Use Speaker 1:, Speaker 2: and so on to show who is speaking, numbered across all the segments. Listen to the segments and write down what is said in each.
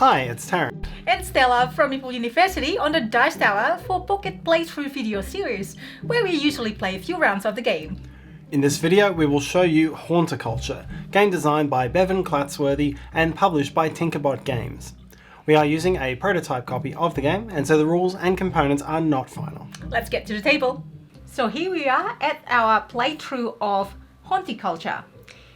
Speaker 1: Hi, it's Tarrant.
Speaker 2: And Stella from Meeple University on the Dice Tower for Pocket Playthrough video series, where we usually play a few rounds of the game.
Speaker 1: In this video, we will show you Haunticulture, game designed by Bevan Clatsworthy and published by Tinkerbot Games. We are using a prototype copy of the game, and so the rules and components are not final.
Speaker 2: Let's get to the table. So here we are at our playthrough of Haunticulture.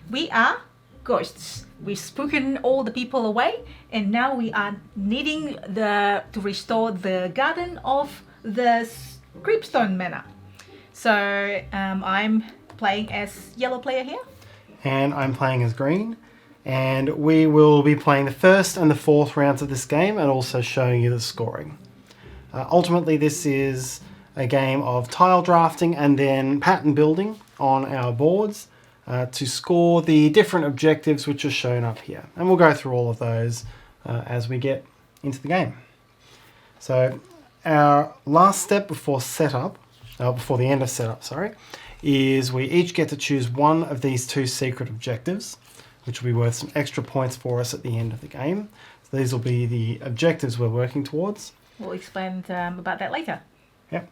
Speaker 2: We are ghosts. We've spooken all the people away, and now we are needing to restore the garden of the Creepstone Manor. So I'm playing as yellow player here.
Speaker 1: And I'm playing as green, and we will be playing the first and the fourth rounds of this game and also showing you the scoring. Ultimately, this is a game of tile drafting and then pattern building on our boards to score the different objectives which are shown up here. And we'll go through all of those as we get into the game. So our last step before the end of setup, is we each get to choose one of these two secret objectives, which will be worth some extra points for us at the end of the game. So these will be the objectives we're working towards.
Speaker 2: We'll explain about that later.
Speaker 1: Yep.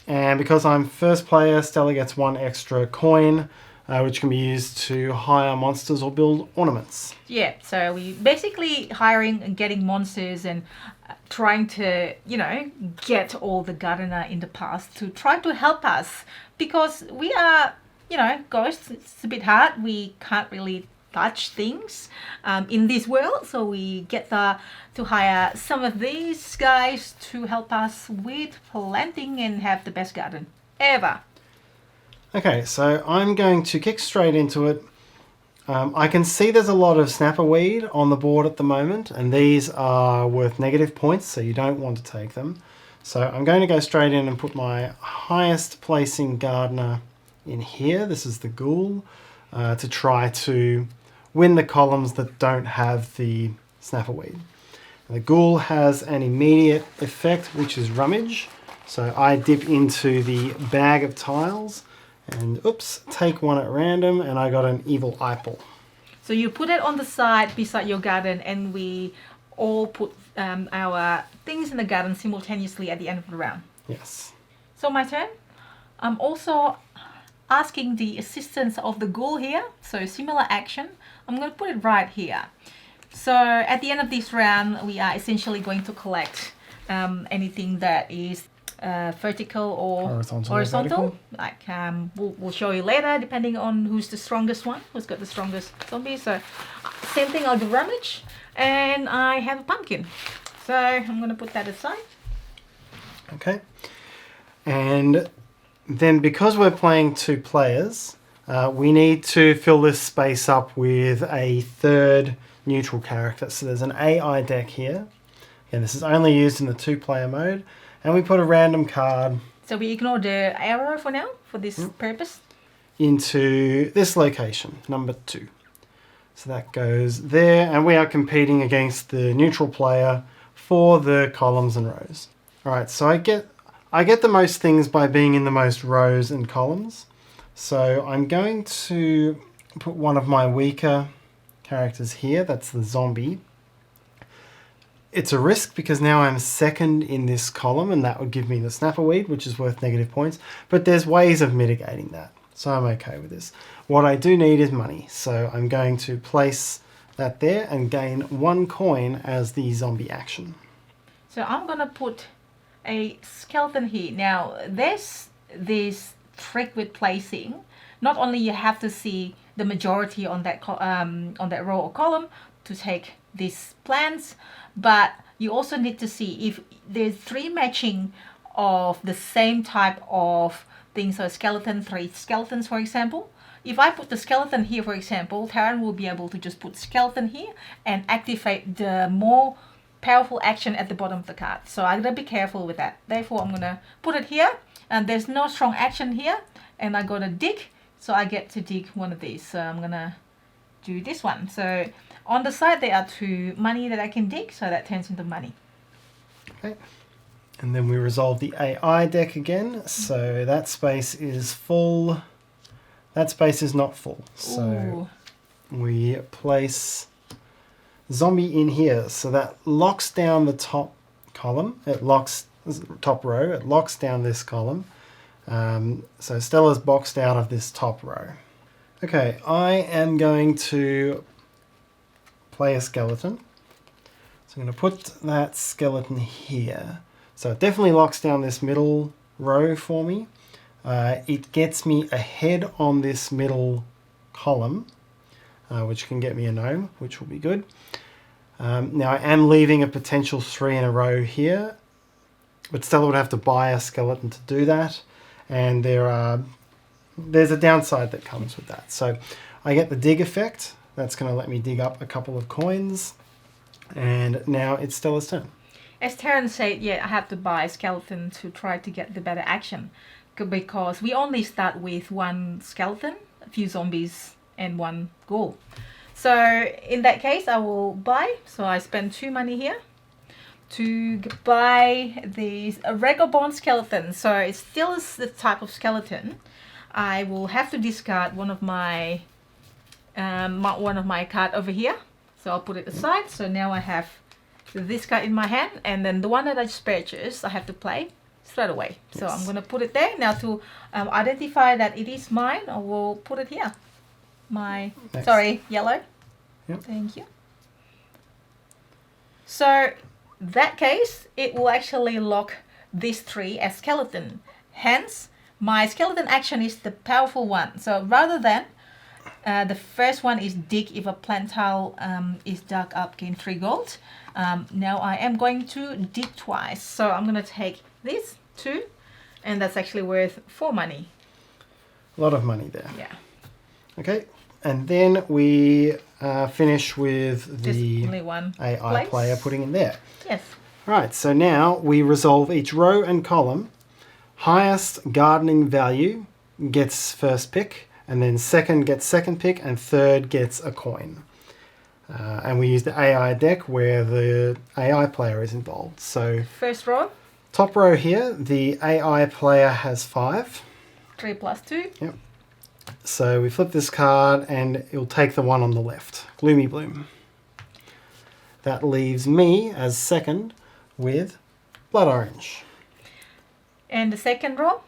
Speaker 1: And because I'm first player, Stella gets one extra coin, which can be used to hire monsters or build ornaments.
Speaker 2: Yeah, so we basically hiring and getting monsters and trying to, get all the gardener in the past to try to help us, because we are, ghosts. It's a bit hard. We can't really touch things in this world, so we get to hire some of these guys to help us with planting and have the best garden ever.
Speaker 1: Okay, so I'm going to kick straight into it. I can see there's a lot of snapperweed on the board at the moment, and these are worth negative points, so you don't want to take them. So I'm going to go straight in and put my highest placing gardener in here. This is the ghoul, to try to win the columns that don't have the snapperweed. The ghoul has an immediate effect, which is rummage. So I dip into the bag of tiles and take one at random, and I got an evil eyeball.
Speaker 2: So you put it on the side beside your garden, and we all put our things in the garden simultaneously at the end of the round.
Speaker 1: Yes.
Speaker 2: So my turn. I'm also asking the assistance of the ghoul here. So similar action. I'm going to put it right here. So at the end of this round, we are essentially going to collect anything that is vertical or horizontal. Like we'll show you later, depending on who's the strongest one, who's got the strongest zombie. So same thing, I'll do rummage, and I have a pumpkin. So I'm going to put that aside.
Speaker 1: Okay. And then because we're playing two players, we need to fill this space up with a third neutral character. So there's an AI deck here, and this is only used in the two-player mode. And we put a random card.
Speaker 2: So we ignore the arrow for now, for this purpose.
Speaker 1: Into this location, number 2. So that goes there, and we are competing against the neutral player for the columns and rows. All right, so I get the most things by being in the most rows and columns. So I'm going to put one of my weaker characters here. That's the zombie. It's a risk because now I'm second in this column, and that would give me the snapperweed, which is worth negative points. But there's ways of mitigating that, so I'm okay with this. What I do need is money, so I'm going to place that there and gain 1 coin as the zombie action.
Speaker 2: So I'm going to put a skeleton here. Now, there's this trick with placing. Not only you have to see the majority on that row or column to take these plants, but you also need to see if there's 3 matching of the same type of things. So skeleton, 3 skeletons, for example. If I put the skeleton here, for example, Tarrant will be able to just put skeleton here and activate the more powerful action at the bottom of the card. So I'm going to be careful with that. Therefore, I'm going to put it here, and there's no strong action here, and I got to dig, so I get to dig one of these. So I'm going to do this one. So on the side, there are 2 money that I can dig, so that turns into money.
Speaker 1: Okay. And then we resolve the AI deck again. So that space is full. That space is not full. So we place zombie in here. So that locks down the top column. It locks top row. It locks down this column. So Stella's boxed out of this top row. Okay, I am going to play a skeleton. So I'm going to put that skeleton here. So it definitely locks down this middle row for me. It gets me ahead on this middle column, which can get me a gnome, which will be good. Now I am leaving a potential 3 in a row here, but Stella would have to buy a skeleton to do that. And there's a downside that comes with that. So I get the dig effect. That's going to let me dig up a couple of coins. And now it's Stella's turn.
Speaker 2: As Tarrant said, yeah, I have to buy a skeleton to try to get the better action. Because we only start with one skeleton, a few zombies, and one ghoul. So in that case, I will buy. So I spend 2 money here to buy this Regobond skeleton. So it still is the type of skeleton. I will have to discard one of my card over here. So I'll put it aside. So now I have this card in my hand, and then the one that I just purchased, I have to play straight away.
Speaker 1: Yes.
Speaker 2: So I'm gonna put it there. Now to identify that it is mine, I will put it here.
Speaker 1: Next.
Speaker 2: Sorry, yellow.
Speaker 1: Yep.
Speaker 2: Thank you. So that case, it will actually lock these 3 as skeleton. Hence, my skeleton action is the powerful one. So rather than the first one is dig if a plant tile is dug up, gain 3 gold. Now I am going to dig twice. So I'm going to take this 2, and that's actually worth 4 money.
Speaker 1: A lot of money there.
Speaker 2: Yeah.
Speaker 1: Okay, and then we finish with the
Speaker 2: only one
Speaker 1: AI player putting in there.
Speaker 2: Yes.
Speaker 1: Right, so now we resolve each row and column. Highest gardening value gets first pick, and then second gets second pick, and third gets a coin. And we use the AI deck where the AI player is involved. So
Speaker 2: First row,
Speaker 1: top row here, the AI player has 5.
Speaker 2: 3 plus 2.
Speaker 1: Yep. So we flip this card and it'll take the one on the left, Gloomy Bloom. That leaves me as second with Blood Orange.
Speaker 2: And the second row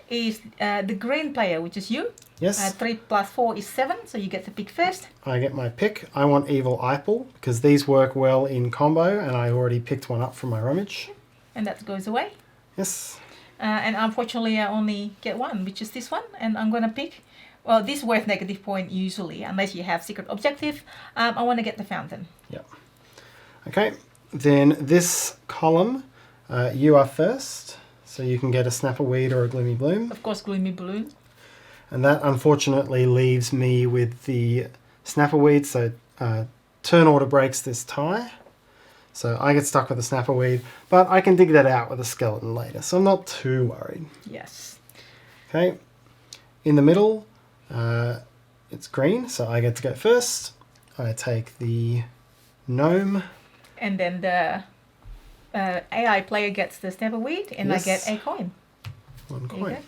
Speaker 2: is the green player, which is you.
Speaker 1: Yes.
Speaker 2: 3 plus 4 is 7, so you get to pick first.
Speaker 3: I get my pick. I want Evil Meeple because these work well in combo, and I already picked one up from my rummage.
Speaker 2: And that goes away.
Speaker 1: Yes.
Speaker 2: And unfortunately, I only get one, which is this one. And I'm going to pick, well, this is worth negative point usually, unless you have secret objective. I want to get the fountain.
Speaker 1: Yep. Okay. Then this column, you are first, so you can get a Snapper Weed or a Gloomy Bloom.
Speaker 2: Of course, Gloomy Balloon.
Speaker 1: And that unfortunately leaves me with the Snapper Weed, so turn order breaks this tie. So I get stuck with the Snapper Weed, but I can dig that out with a skeleton later, so I'm not too worried.
Speaker 2: Yes.
Speaker 1: Okay, in the middle, it's green, so I get to go first. I take the gnome.
Speaker 2: And then the AI player gets the Snapper Weed, and
Speaker 1: Yes.
Speaker 2: I get a coin.
Speaker 1: One
Speaker 2: There you
Speaker 1: coin.
Speaker 2: go.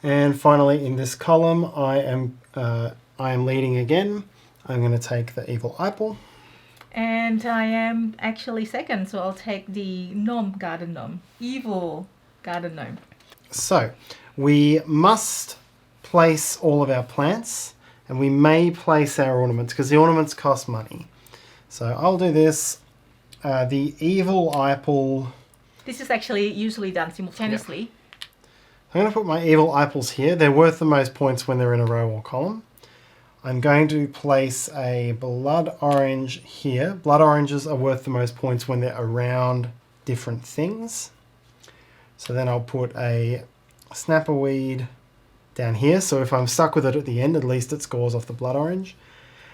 Speaker 1: And finally, in this column, I am leading again. I'm going to take the Evil Meeple.
Speaker 2: And I am actually second, so I'll take the garden gnome. Evil garden gnome.
Speaker 1: So, we must place all of our plants, and we may place our ornaments, because the ornaments cost money. So I'll do this. The Evil Meeple...
Speaker 2: This is actually usually done simultaneously.
Speaker 1: I'm going to put my Evil Meeples here. They're worth the most points when they're in a row or column. I'm going to place a Blood Orange here. Blood Oranges are worth the most points when they're around different things. So then I'll put a Snapper Weed down here. So if I'm stuck with it at the end, at least it scores off the Blood Orange.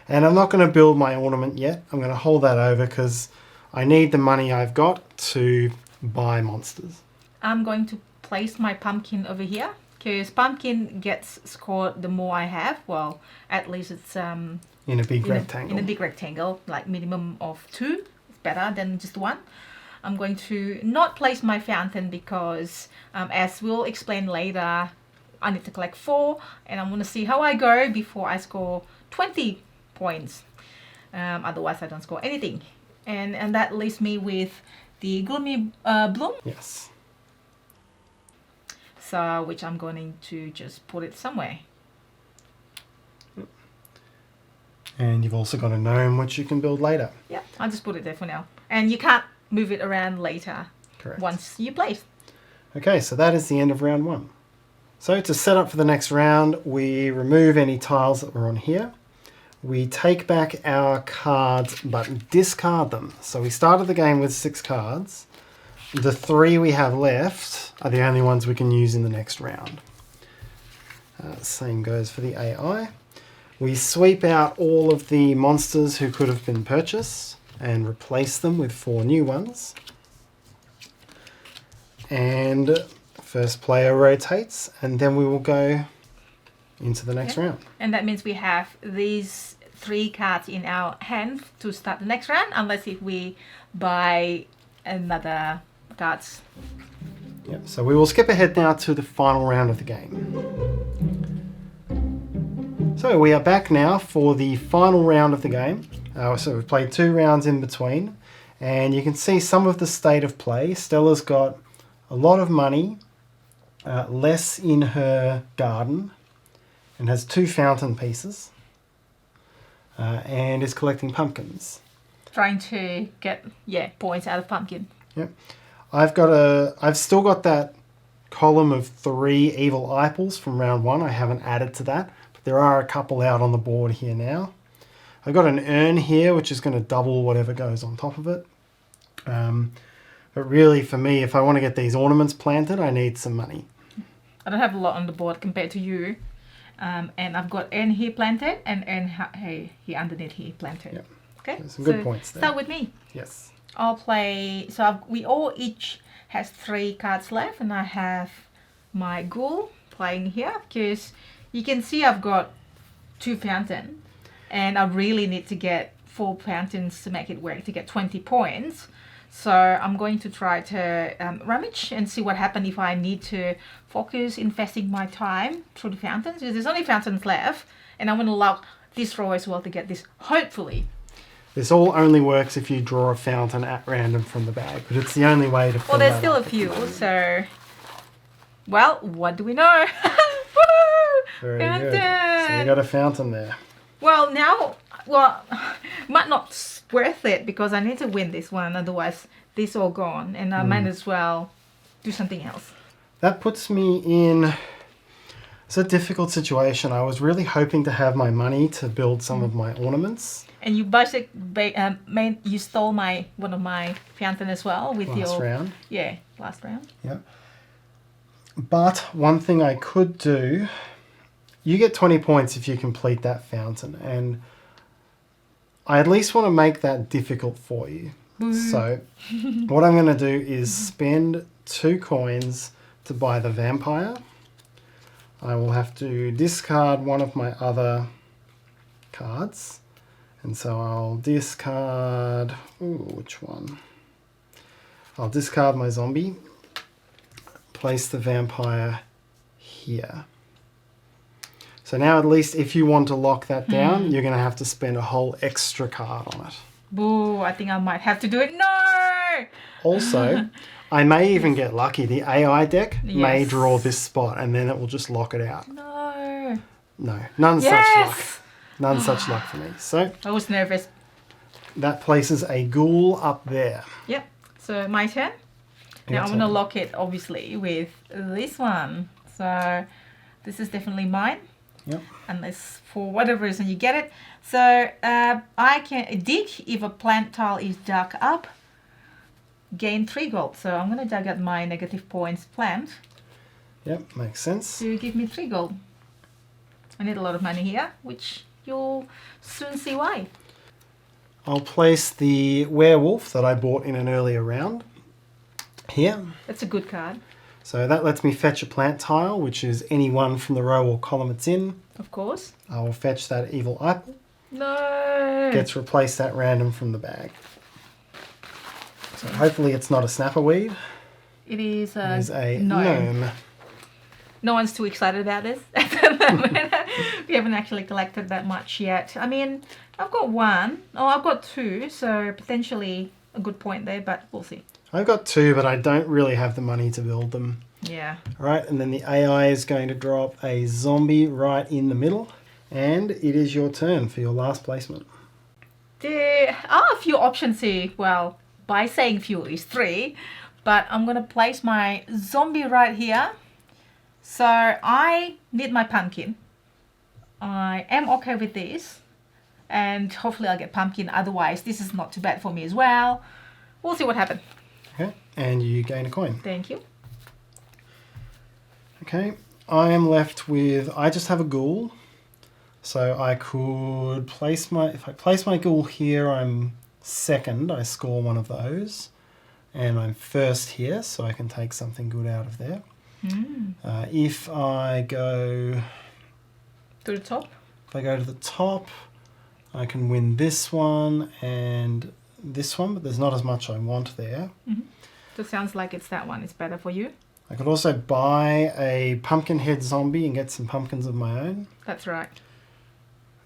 Speaker 1: And I'm not going to build my ornament yet. I'm going to hold that over because I need the money I've got to buy monsters.
Speaker 2: I'm going to place my pumpkin over here, because pumpkin gets scored the more I have. Well, at least it's
Speaker 1: In a big rectangle.
Speaker 2: in a big rectangle, like minimum of 2. It's better than just 1. I'm going to not place my fountain because, as we'll explain later, I need to collect 4, and I'm going to see how I go before I score 20 points. Otherwise, I don't score anything. And that leaves me with the Gloomy Bloom.
Speaker 1: Yes.
Speaker 2: So, which I'm going to just put it somewhere.
Speaker 1: And you've also got a gnome which you can build later.
Speaker 2: Yeah, I'll just put it there for now. And you can't move it around later.
Speaker 1: Correct.
Speaker 2: Once you place.
Speaker 1: Okay, so that is the end of round 1. So to set up for the next round, we remove any tiles that were on here. We take back our cards but discard them. So we started the game with 6 cards. The 3 we have left are the only ones we can use in the next round. Same goes for the AI. We sweep out all of the monsters who could have been purchased and replace them with 4 new ones. And first player rotates, and then we will go into the next round.
Speaker 2: And that means we have these 3 cards in our hand to start the next round, unless if we buy another cards.
Speaker 1: Yep. So we will skip ahead now to the final round of the game. So we are back now for the final round of the game. So we've played 2 rounds in between, and you can see some of the state of play. Stella's got a lot of money, less in her garden, and has 2 fountain pieces, and is collecting pumpkins.
Speaker 2: Trying to get points out of pumpkin.
Speaker 1: Yep. I've still got that column of 3 evil eyeballs from round 1. I haven't added to that. There are a couple out on the board here now. I've got an urn here, which is going to double whatever goes on top of it. But really, for me, if I want to get these ornaments planted, I need some money.
Speaker 2: I don't have a lot on the board compared to you. And I've got urn here planted and urn here underneath here planted.
Speaker 1: Yep.
Speaker 2: Okay.
Speaker 1: There's some good points there.
Speaker 2: Start with me.
Speaker 1: Yes.
Speaker 2: I'll play. So we all each has 3 cards left, and I have my ghoul playing here because you can see I've got 2 fountains, and I really need to get 4 fountains to make it work to get 20 points. So I'm going to try to rummage and see what happens if I need to focus investing my time through the fountains. Because there's only fountains left, and I'm going to lock this row as well to get this, hopefully.
Speaker 1: This all only works if you draw a fountain at random from the bag, but it's the only way to fill
Speaker 2: Well, there's
Speaker 1: that
Speaker 2: still
Speaker 1: up.
Speaker 2: a few, so... Well, what do we know?
Speaker 1: Very
Speaker 2: Fountain!
Speaker 1: good. So you got a fountain there.
Speaker 2: Well, now... Well, might not worth it because I need to win this one, otherwise this all gone, and I might as well do something else.
Speaker 1: That puts me in... It's a difficult situation. I was really hoping to have my money to build some of my ornaments.
Speaker 2: And you you stole one of my fountain as well with
Speaker 1: Last round.
Speaker 2: Yeah, last round.
Speaker 1: Yeah. But one thing I could do, you get 20 points if you complete that fountain, and I at least want to make that difficult for you. So what I'm going to do is spend 2 coins to buy the vampire. I will have to discard one of my other cards. And so I'll discard... Ooh, which one? I'll discard my zombie. Place the vampire here. So now at least if you want to lock that down, you're going to have to spend a whole extra card on it.
Speaker 2: Boo, I think I might have to do it. No!
Speaker 1: Also, I may even get lucky. The AI deck may
Speaker 2: Yes.
Speaker 1: draw this spot and then it will just lock it out.
Speaker 2: No.
Speaker 1: No, none such
Speaker 2: Yes!
Speaker 1: luck. None such luck for me. So
Speaker 2: I was nervous.
Speaker 1: that places a ghoul up there.
Speaker 2: Yep. So my turn.
Speaker 1: Your
Speaker 2: Now I'm going to
Speaker 1: turn.
Speaker 2: lock it, obviously, with this one. So this is definitely mine.
Speaker 1: Yep.
Speaker 2: Unless for whatever reason you get it. So I can dig if a plant tile is dug up. Gain 3 gold. So I'm going to dig up my negative points plant
Speaker 1: Yep, makes sense.
Speaker 2: to give me 3 gold. I need a lot of money here, which you'll soon see why.
Speaker 1: I'll place the werewolf that I bought in an earlier round here.
Speaker 2: That's a good card.
Speaker 1: So that lets me fetch a plant tile, which is any one from the row or column it's in.
Speaker 2: Of course.
Speaker 1: I will fetch that evil eyeball.
Speaker 2: No.
Speaker 1: Gets replaced at random from the bag. So hopefully it's not a snapperweed.
Speaker 2: It is
Speaker 1: It is a
Speaker 2: gnome.
Speaker 1: gnome.
Speaker 2: No one's too excited about this at the moment We haven't actually collected that much yet. I mean, I've got one. Oh, I've got two, so potentially a good point there, but we'll see.
Speaker 1: I've got 2, but I don't really have the money to build them.
Speaker 2: Yeah.
Speaker 1: All right, and then the AI is going to drop a zombie right in the middle. And it is your turn for your last placement.
Speaker 2: There are a few options here. Well, by saying few is 3, but I'm going to place my zombie right here. So I need my pumpkin. I am okay with this. And hopefully I'll get pumpkin. Otherwise, this is not too bad for me as well. We'll see what happens.
Speaker 1: Okay, and you gain a coin.
Speaker 2: Thank you.
Speaker 1: Okay, I am left with, I just have a ghoul. So I could place if I place my ghoul here, I'm second. I score one of those. And I'm first here, so I can take something good out of there. If I go
Speaker 2: To the top.
Speaker 1: If I go to the top, I can win this one and this one, but there's not as much I want there.
Speaker 2: So it sounds like it's that one. It's better for you.
Speaker 1: I could also buy a pumpkin head zombie and get some pumpkins of my own.
Speaker 2: That's right.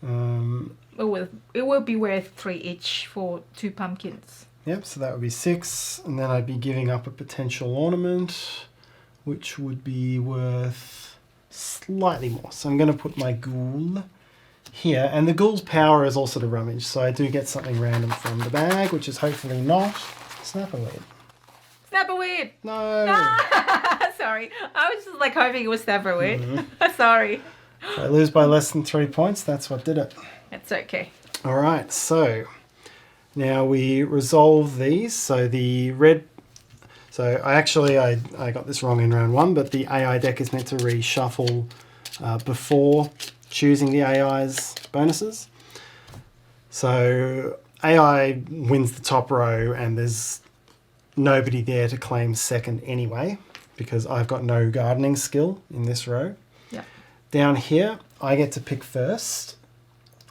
Speaker 2: It will be worth 3 each for 2 pumpkins.
Speaker 1: Yep, so that would be 6, and then I'd be giving up a potential ornament, which would be worth slightly more. So I'm going to put my ghoul here, and the ghoul's power is also to rummage, so I do get something random from the bag, which is hopefully not Snapperweed.
Speaker 2: Snapperweed!
Speaker 1: No!
Speaker 2: Sorry, I was just like hoping it was Snapperweed. Sorry.
Speaker 1: If I lose by less than 3 points, that's what did it.
Speaker 2: It's okay.
Speaker 1: All right, so now we resolve these. So the red, so I got this wrong in round 1, but the AI deck is meant to reshuffle before choosing the AI's bonuses. So AI wins the top row and there's nobody there to claim second anyway, because I've got no gardening skill in this row.
Speaker 2: Yeah.
Speaker 1: Down here, I get to pick first.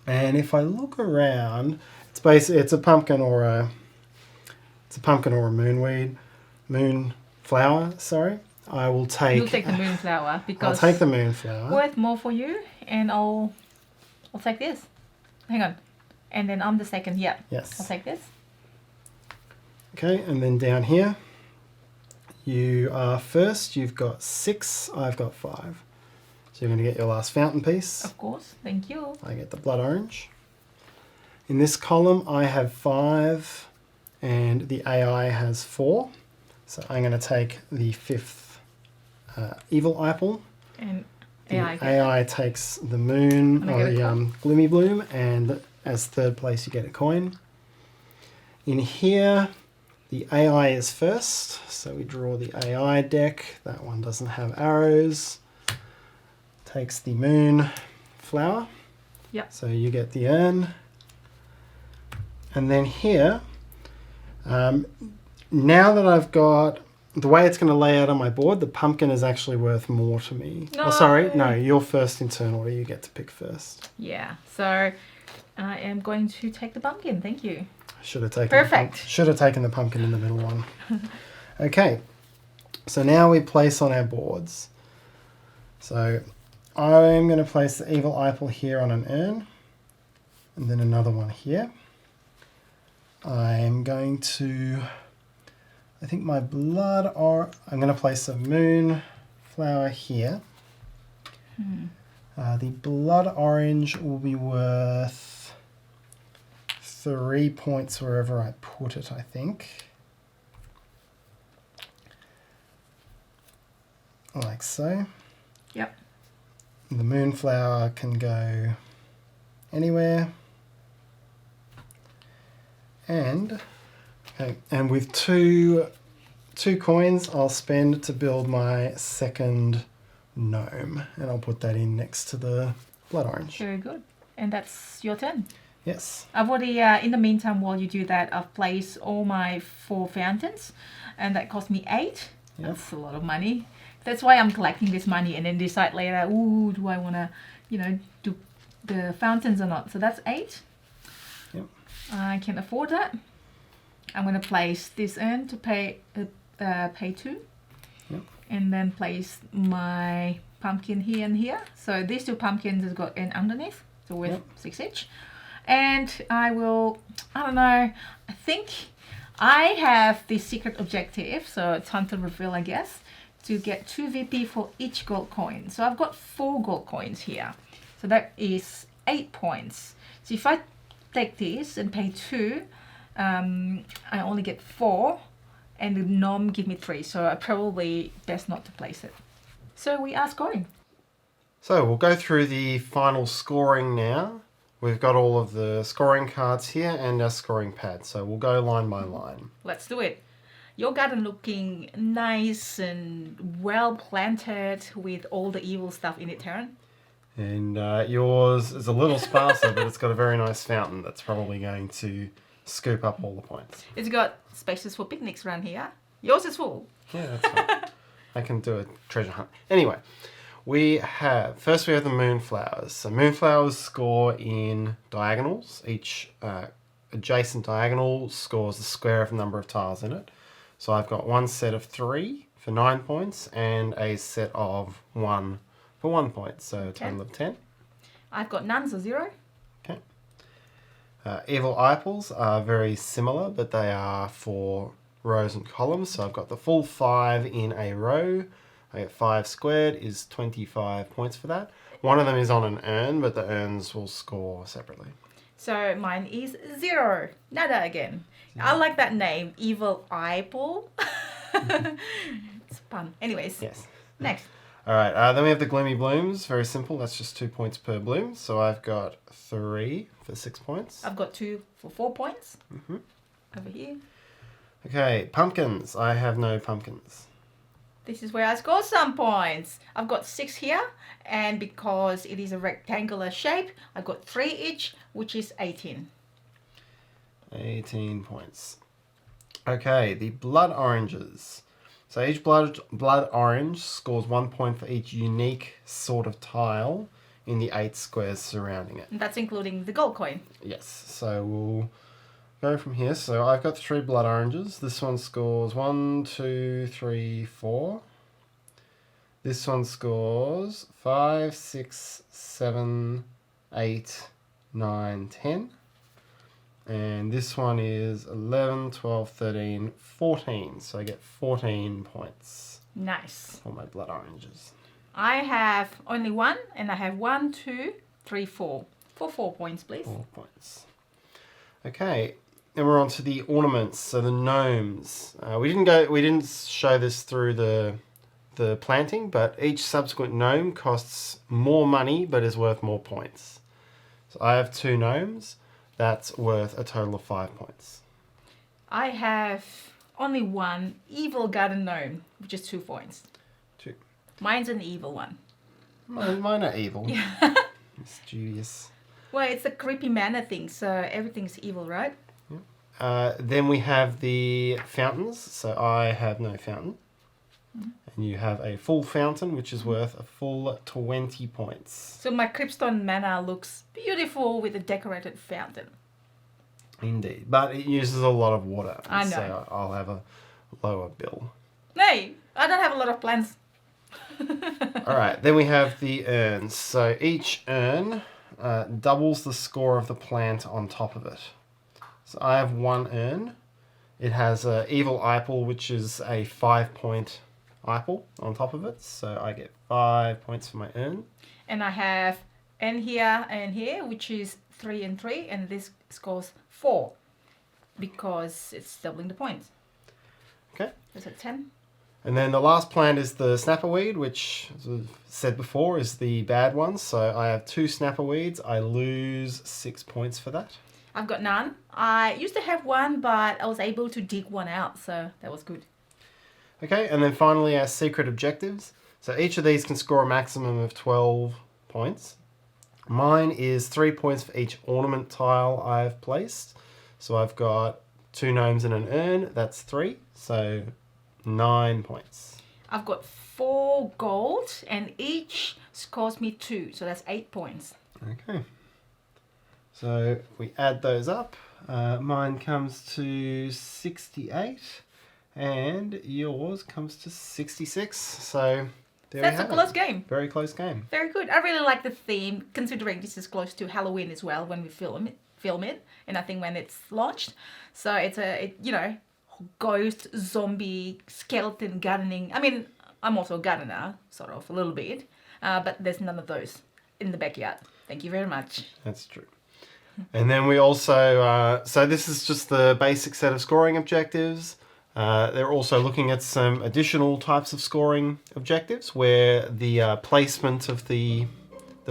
Speaker 1: And if I look around, it's a pumpkin or a moonflower, sorry. I will take...
Speaker 2: You'll take the moonflower because...
Speaker 1: I'll take the moonflower.
Speaker 2: Worth more for you, and I'll take this. Hang on. And then I'm the second, yeah.
Speaker 1: Yes.
Speaker 2: I'll take this.
Speaker 1: Okay, and then down here, you are first. You've got 6, I've got 5. So you're going to get your last fountain piece.
Speaker 2: Of course, thank you.
Speaker 1: I get the blood orange. In this column, I have 5, and the AI has 4. So I'm going to take the 5th evil apple.
Speaker 2: And
Speaker 1: The AI takes the moon, or the gloomy bloom, and as third place you get a coin. In here, the AI is first, so we draw the AI deck. That one doesn't have arrows. Takes the moon flower.
Speaker 2: Yep.
Speaker 1: So you get the urn. And then here, now that I've got the way it's going to lay out on my board, the pumpkin is actually worth more to me.
Speaker 2: No.
Speaker 1: Oh, sorry, no, you're first in turn order. You get to pick first.
Speaker 2: Yeah, so I am going to take the pumpkin. Thank you.
Speaker 1: Should have taken
Speaker 2: Perfect.
Speaker 1: Should have taken the pumpkin in the middle one. Okay, so now we place on our boards. So I'm going to place the evil apple here on an urn, and then another one here. I'm going to, I think my blood, or I'm going to place a moon flower here. The blood orange will be worth 3 points wherever I put it, I think. Like so.
Speaker 2: Yep.
Speaker 1: The moonflower can go anywhere. And with two coins, I'll spend to build my second gnome, and I'll put that in next to the blood orange.
Speaker 2: Very good. And that's your turn.
Speaker 1: Yes.
Speaker 2: I've already, in the meantime, while you do that, I've placed all my 4 fountains, and that cost me 8.
Speaker 1: Yep.
Speaker 2: That's a lot of money. That's why I'm collecting this money and then decide later, ooh, do I want to, do the fountains or not? So that's 8.
Speaker 1: Yep.
Speaker 2: I can afford that. I'm going to place this in to pay 2.
Speaker 1: Yep.
Speaker 2: And then place my pumpkin here and here. So these two pumpkins has got an underneath, so with 6 each. And I don't know, I think I have the secret objective, so it's time to reveal, I guess, to get 2 VP for each gold coin. So I've got 4 gold coins here. So that is 8 points. So if I take this and pay 2, I only get 4, and the gnome give me 3. So I probably best not to place it. So we are scoring.
Speaker 1: So we'll go through the final scoring now. We've got all of the scoring cards here and our scoring pad. So we'll go line by line.
Speaker 2: Let's do it. Your garden looking nice and well planted with all the evil stuff in it, Tarrant.
Speaker 1: And yours is a little sparser, but it's got a very nice fountain that's probably going to scoop up all the points.
Speaker 2: It's got spaces for picnics around here. Yours is full.
Speaker 1: Yeah, that's right. I can do a treasure hunt. Anyway, first we have the moonflowers. So moonflowers score in diagonals. Each adjacent diagonal scores the square of the number of tiles in it. So I've got one set of 3 for 9 points and a set of 1 for 1 point. So a total of 10.
Speaker 2: I've got none, so 0.
Speaker 1: Okay. Evil eyeballs are very similar, but they are for rows and columns. So I've got the full 5 in a row. I get 5 squared is 25 points for that. One of them is on an urn, but the urns will score separately.
Speaker 2: So mine is 0. Nada again. I like that name, Evil Eyeball. It's fun. Anyways,
Speaker 1: Yes.
Speaker 2: next.
Speaker 1: All right, then we have the gloomy blooms. Very simple. That's just 2 points per bloom. So I've got 3 for 6 points.
Speaker 2: I've got 2 for 4 points. Over here.
Speaker 1: Okay, pumpkins. I have no pumpkins.
Speaker 2: This is where I score some points. I've got 6 here, and because it is a rectangular shape, I've got 3 each, which is 18.
Speaker 1: 18 points. Okay, the blood oranges. So each blood orange scores 1 point for each unique sort of tile in the 8 squares surrounding it.
Speaker 2: And that's including the gold coin.
Speaker 1: Yes, so we'll go from here. So I've got 3 blood oranges. This one scores 1, 2, 3, 4. This one scores 5, 6, 7, 8, 9, 10. And this one is 11, 12, 13, 14. So I get 14 points
Speaker 2: Nice.
Speaker 1: for my blood oranges.
Speaker 2: I have only 1, and I have 1, 2, 3, 4. For 4 points, please.
Speaker 1: 4 points. Okay, then we're on to the ornaments. So the gnomes. We didn't show this through the planting, but each subsequent gnome costs more money, but is worth more points. So I have 2 gnomes. That's worth a total of 5 points.
Speaker 2: I have only 1 evil garden gnome, which is 2 points.
Speaker 1: 2.
Speaker 2: Mine's an evil one.
Speaker 1: Mine are evil.
Speaker 2: Yeah.
Speaker 1: Studious.
Speaker 2: Well, it's a creepy manor thing, so everything's evil, right?
Speaker 1: Then we have the fountains. So I have no fountain. And you have a full fountain, which is worth a full 20 points.
Speaker 2: So my Cripstone Manor looks beautiful with a decorated fountain.
Speaker 1: Indeed. But it uses a lot of water.
Speaker 2: I know.
Speaker 1: So I'll have a lower bill.
Speaker 2: Hey, I don't have a lot of plans.
Speaker 1: All right. Then we have the urns. So each urn doubles the score of the plant on top of it. So I have 1 urn. It has an evil eyeball, which is a 5-point eyeball on top of it. So I get 5 points for my urn.
Speaker 2: And I have N here and here, which is 3 and 3, and this scores 4 because it's doubling the points.
Speaker 1: Okay.
Speaker 2: Is it 10?
Speaker 1: And then the last plant is the snapperweed, which, as I've said before, is the bad one. So I have 2 snapperweeds. I lose 6 points for that.
Speaker 2: I've got none. I used to have 1, but I was able to dig 1 out, so that was good.
Speaker 1: Okay, and then finally our secret objectives. So each of these can score a maximum of 12 points. Mine is 3 points for each ornament tile I've placed. So I've got 2 gnomes and an urn. That's 3. So 9 points.
Speaker 2: I've got 4 gold, and each scores me 2, so that's 8 points.
Speaker 1: Okay. So if we add those up, mine comes to 68 and yours comes to 66. So
Speaker 2: That's a close game.
Speaker 1: Very close game.
Speaker 2: Very good. I really like the theme, considering this is close to Halloween as well when we film it, and I think when it's launched. So it's ghost, zombie, skeleton, gardening. I mean, I'm also a gardener, sort of, a little bit, but there's none of those in the backyard. Thank you very much.
Speaker 1: That's true. And then we also, so this is just the basic set of scoring objectives. They're also looking at some additional types of scoring objectives where the placement of the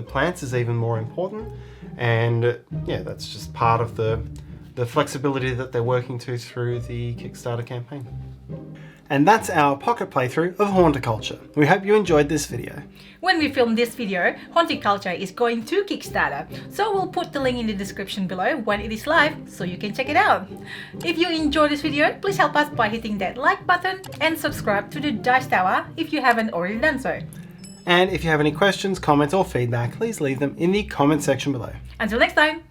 Speaker 1: plants is even more important. And yeah, that's just part of the flexibility that they're working to through the Kickstarter campaign. And that's our pocket playthrough of Haunticulture. We hope you enjoyed this video.
Speaker 2: When we film this video, Haunticulture is going to Kickstarter, so we'll put the link in the description below when it is live so you can check it out. If you enjoyed this video, please help us by hitting that like button and subscribe to the Dice Tower if you haven't already done so.
Speaker 1: And if you have any questions, comments or feedback, please leave them in the comment section below.
Speaker 2: Until next time!